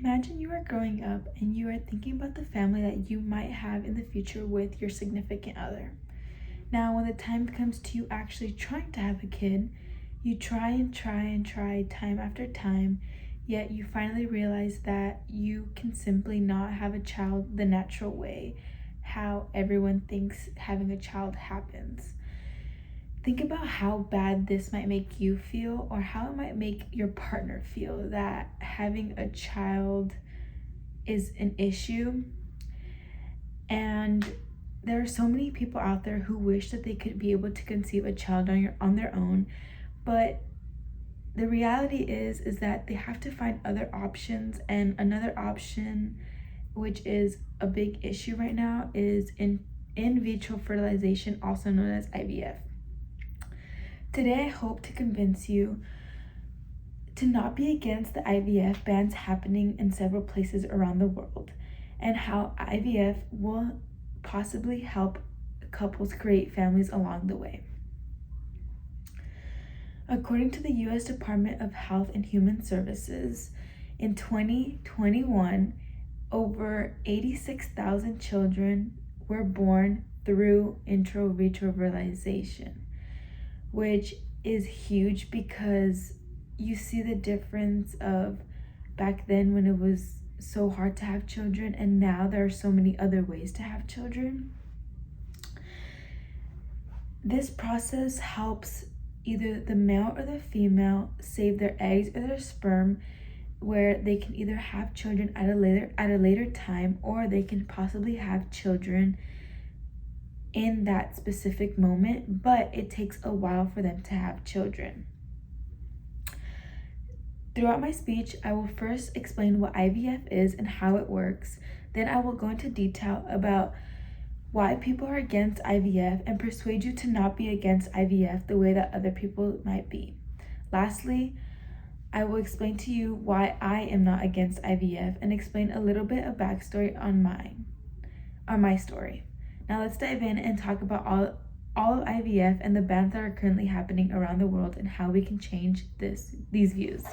Imagine you are growing up and you are thinking about the family that you might have in the future with your significant other. Now, when the time comes to you actually trying to have a kid, you try and try and try time after time, yet you finally realize that you can simply not have a child the natural way, how everyone thinks having a child happens. Think about how bad this might make you feel, or how it might make your partner feel that having a child is an issue. And there are so many people out there who wish that they could be able to conceive a child on their own, but the reality is that they have to find other options. And another option, which is a big issue right now, is in vitro fertilization, also known as IVF. Today, I hope to convince you to not be against the IVF bans happening in several places around the world, and how IVF will possibly help couples create families along the way. According to the U.S. Department of Health and Human Services, in 2021, over 86,000 children were born through in vitro fertilization, which is huge because you see the difference of back then when it was so hard to have children, and now there are so many other ways to have children. This process helps either the male or the female save their eggs or their sperm, where they can either have children at a later time, or they can possibly have children in that specific moment, but it takes a while for them to have children. Throughout my speech, I will first explain what IVF is and how it works. Then I will go into detail about why people are against IVF and persuade you to not be against IVF the way that other people might be. Lastly, I will explain to you why I am not against IVF and explain a little bit of backstory on my story. Now let's dive in and talk about all of IVF and the bans that are currently happening around the world and how we can change these views.